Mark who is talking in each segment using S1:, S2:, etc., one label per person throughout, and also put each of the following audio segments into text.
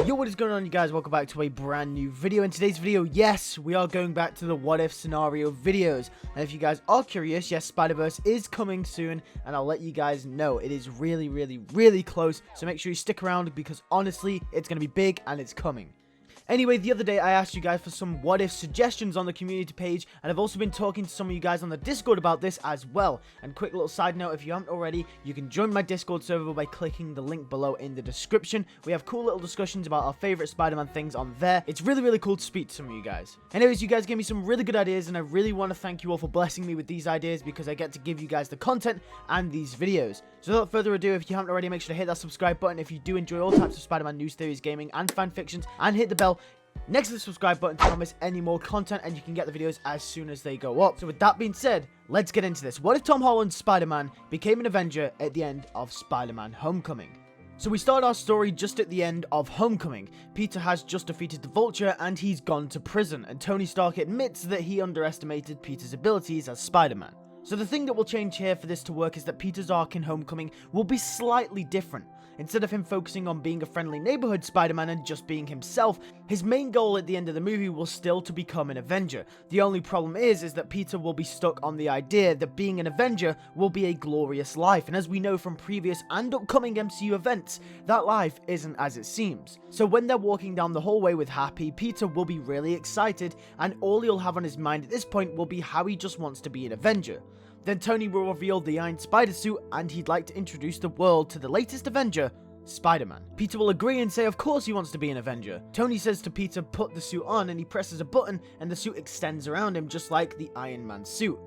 S1: Yo, what is going on, you guys? Welcome back to a brand new video. In today's video, yes, we are going back to the what if scenario videos. And if you guys are curious, yes, Spider-Verse is coming soon, and I'll let you guys know it is really close. So make sure you stick around, because honestly, it's going to be big and it's coming. Anyway, the other day I asked you guys for some what if suggestions on the community page, and I've also been talking to some of you guys on the Discord about this as well. And quick little side note, if you haven't already, you can join my Discord server by clicking the link below in the description. We have cool little discussions about our favorite Spider-Man things on there. It's really cool to speak to some of you guys. Anyways, you guys gave me some really good ideas, and I really want to thank you all for blessing me with these ideas, because I get to give you guys the content and these videos. So without further ado, if you haven't already, make sure to hit that subscribe button if you do enjoy all types of Spider-Man news, theories, gaming, and fan fictions, and hit the bell next to the subscribe button to not miss any more content, and you can get the videos as soon as they go up. So with that being said, let's get into this. What if Tom Holland's Spider-Man became an Avenger at the end of Spider-Man Homecoming? So we start our story just at the end of Homecoming. Peter has just defeated the Vulture and he's gone to prison, and Tony Stark admits that he underestimated Peter's abilities as Spider-Man. So the thing that will change here for this to work is that Peter's arc in Homecoming will be slightly different. Instead of him focusing on being a friendly neighborhood Spider-Man and just being himself, his main goal at the end of the movie will still to become an Avenger. The only problem is that Peter will be stuck on the idea that being an Avenger will be a glorious life, and as we know from previous and upcoming MCU events, that life isn't as it seems. So when they're walking down the hallway with Happy, Peter will be really excited, and all he'll have on his mind at this point will be how he just wants to be an Avenger. Then Tony will reveal the Iron Spider suit, and he'd like to introduce the world to the latest Avenger, Spider-Man. Peter will agree and say of course he wants to be an Avenger. Tony says to Peter put the suit on, and he presses a button and the suit extends around him just like the Iron Man suit.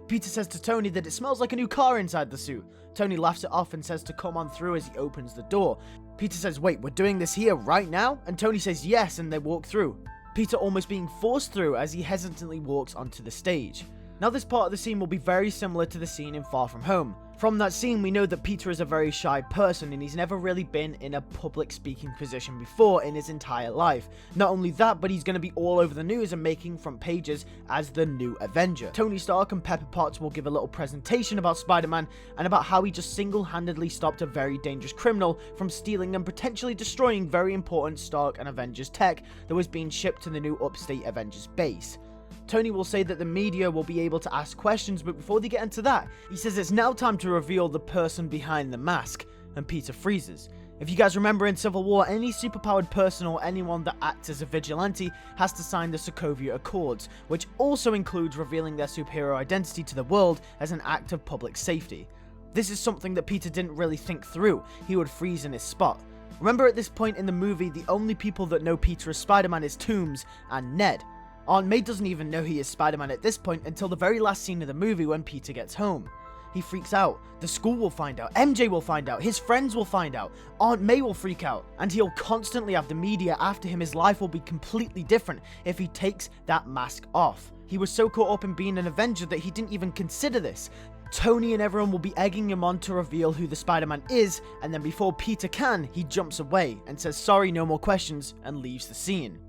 S1: Peter says to Tony that it smells like a new car inside the suit. Tony laughs it off and says to come on through as he opens the door. Peter says, wait, we're doing this here right now? And Tony says yes, and they walk through. Peter almost being forced through as he hesitantly walks onto the stage. Now this part of the scene will be very similar to the scene in Far From Home. From that scene, we know that Peter is a very shy person, and he's never really been in a public speaking position before in his entire life. Not only that, but he's going to be all over the news and making front pages as the new Avenger. Tony Stark and Pepper Potts will give a little presentation about Spider-Man and about how he just single-handedly stopped a very dangerous criminal from stealing and potentially destroying very important Stark and Avengers tech that was being shipped to the new upstate Avengers base. Tony will say that the media will be able to ask questions, but before they get into that, he says it's now time to reveal the person behind the mask, and Peter freezes. If you guys remember in Civil War, any superpowered person or anyone that acts as a vigilante has to sign the Sokovia Accords, which also includes revealing their superhero identity to the world as an act of public safety. This is something that Peter didn't really think through. He would freeze in his spot. Remember, at this point in the movie, the only people that know Peter as Spider-Man is Toomes and Ned. Aunt May doesn't even know he is Spider-Man at this point until the very last scene of the movie when Peter gets home. He freaks out, the school will find out, MJ will find out, his friends will find out, Aunt May will freak out, and he'll constantly have the media after him. His life will be completely different if he takes that mask off. He was so caught up in being an Avenger that he didn't even consider this. Tony and everyone will be egging him on to reveal who the Spider-Man is, and then before Peter can, he jumps away and says sorry, no more questions, and leaves the scene.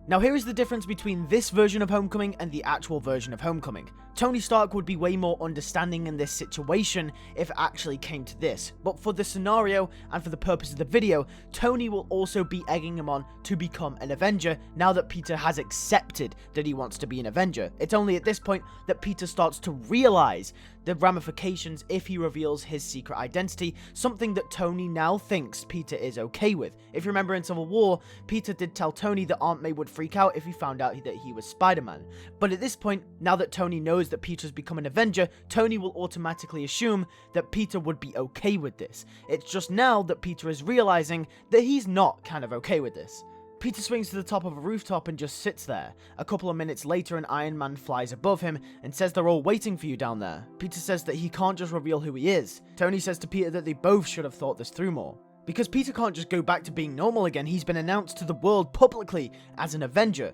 S1: Now here is the difference between this version of Homecoming and the actual version of Homecoming. Tony Stark would be way more understanding in this situation if it actually came to this, but for the scenario and for the purpose of the video, Tony will also be egging him on to become an Avenger now that Peter has accepted that he wants to be an Avenger. It's only at this point that Peter starts to realize the ramifications if he reveals his secret identity, something that Tony now thinks Peter is okay with. If you remember in Civil War, Peter did tell Tony that Aunt May would freak out if he found out that he was Spider-Man. But at this point, now that Tony knows that Peter's become an Avenger, Tony will automatically assume that Peter would be okay with this. It's just now that Peter is realizing that he's not kind of okay with this. Peter swings to the top of a rooftop and just sits there. A couple of minutes later, an Iron Man flies above him and says they're all waiting for you down there. Peter says that he can't just reveal who he is. Tony says to Peter that they both should have thought this through more. Because Peter can't just go back to being normal again, he's been announced to the world publicly as an Avenger.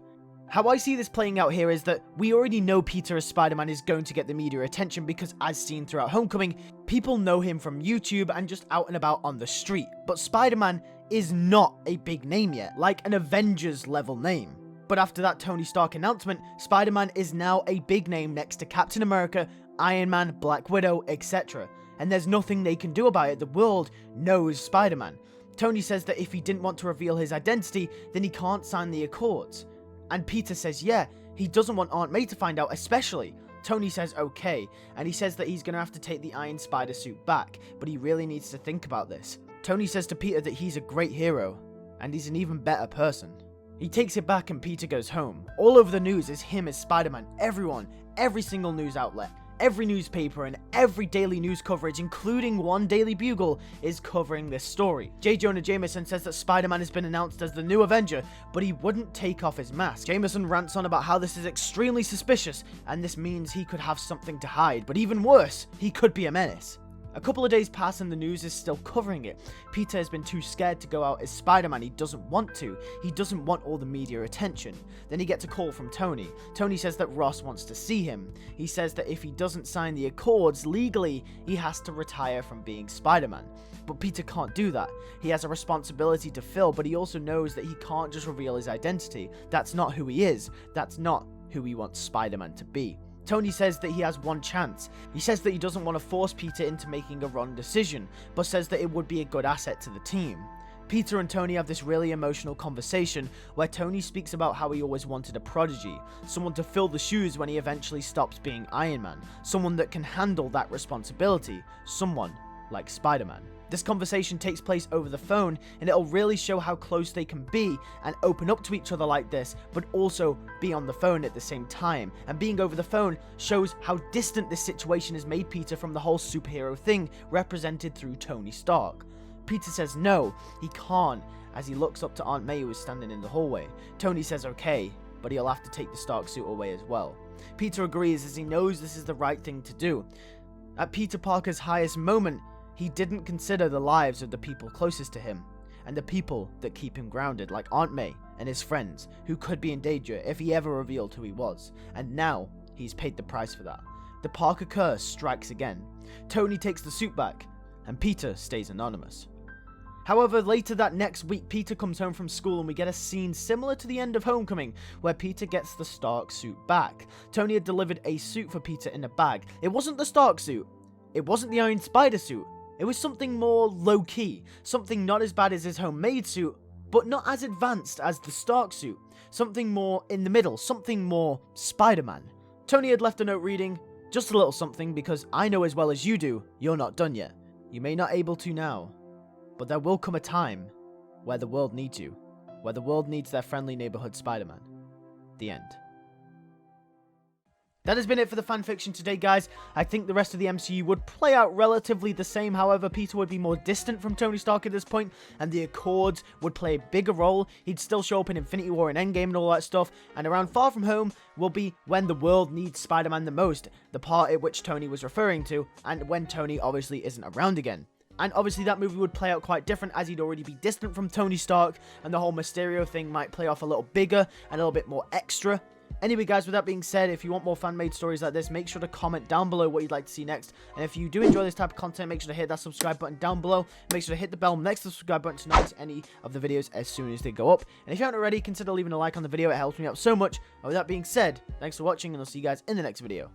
S1: How I see this playing out here is that we already know Peter as Spider-Man is going to get the media attention because, as seen throughout Homecoming, people know him from YouTube and just out and about on the street. But Spider-Man is not a big name yet, like an Avengers level name. But after that Tony Stark announcement, Spider-Man is now a big name next to Captain America, Iron Man, Black Widow, etc. And there's nothing they can do about it. The world knows Spider-Man. Tony says that if he didn't want to reveal his identity, then he can't sign the Accords. And Peter says yeah, he doesn't want Aunt May to find out especially. Tony says okay, and he says that he's going to have to take the Iron Spider suit back, but he really needs to think about this. Tony says to Peter that he's a great hero, and he's an even better person. He takes it back and Peter goes home. All over the news is him as Spider-Man. Everyone, every single news outlet, every newspaper, and every daily news coverage, including one Daily Bugle, is covering this story. J. Jonah Jameson says that Spider-Man has been announced as the new Avenger, but he wouldn't take off his mask. Jameson rants on about how this is extremely suspicious, and this means he could have something to hide, but even worse, he could be a menace. A couple of days pass and the news is still covering it. Peter has been too scared to go out as Spider-Man. He doesn't want to. He doesn't want all the media attention. Then he gets a call from Tony. Tony says that Ross wants to see him. He says that if he doesn't sign the Accords legally, he has to retire from being Spider-Man. But Peter can't do that. He has a responsibility to fill, but he also knows that he can't just reveal his identity. That's not who he is. That's not who he wants Spider-Man to be. Tony says that he has one chance. He says that he doesn't want to force Peter into making a wrong decision, but says that it would be a good asset to the team. Peter and Tony have this really emotional conversation where Tony speaks about how he always wanted a prodigy, someone to fill the shoes when he eventually stops being Iron Man, someone that can handle that responsibility, someone like Spider-Man. This conversation takes place over the phone, and it'll really show how close they can be and open up to each other like this, but also be on the phone at the same time. And being over the phone shows how distant this situation has made Peter from the whole superhero thing represented through Tony Stark. Peter says no, he can't, as he looks up to Aunt May who is standing in the hallway. Tony says okay, but he'll have to take the Stark suit away as well. Peter agrees as he knows this is the right thing to do. At Peter Parker's highest moment, he didn't consider the lives of the people closest to him, and the people that keep him grounded, like Aunt May and his friends, who could be in danger if he ever revealed who he was, and now he's paid the price for that. The Parker curse strikes again. Tony takes the suit back, and Peter stays anonymous. However, later that next week, Peter comes home from school and we get a scene similar to the end of Homecoming, where Peter gets the Stark suit back. Tony had delivered a suit for Peter in a bag. It wasn't the Stark suit. It wasn't the Iron Spider suit. It was something more low-key, something not as bad as his homemade suit, but not as advanced as the Stark suit, something more in the middle, something more Spider-Man. Tony had left a note reading, "Just a little something because I know as well as you do, you're not done yet. You may not able to now, but there will come a time where the world needs you, where the world needs their friendly neighborhood Spider-Man." The end. That has been it for the fanfiction today, guys. I think the rest of the MCU would play out relatively the same. However, Peter would be more distant from Tony Stark at this point, and the Accords would play a bigger role. He'd still show up in Infinity War and Endgame and all that stuff, and around Far From Home will be when the world needs Spider-Man the most, the part at which Tony was referring to, and when Tony obviously isn't around again. And obviously that movie would play out quite different, as he'd already be distant from Tony Stark, and the whole Mysterio thing might play off a little bigger and a little bit more extra. Anyway, guys, with that being said, if you want more fan-made stories like this, make sure to comment down below what you'd like to see next. And if you do enjoy this type of content, make sure to hit that subscribe button down below. Make sure to hit the bell next to the subscribe button to not miss any of the videos as soon as they go up. And if you haven't already, consider leaving a like on the video. It helps me out so much. And with that being said, thanks for watching, and I'll see you guys in the next video.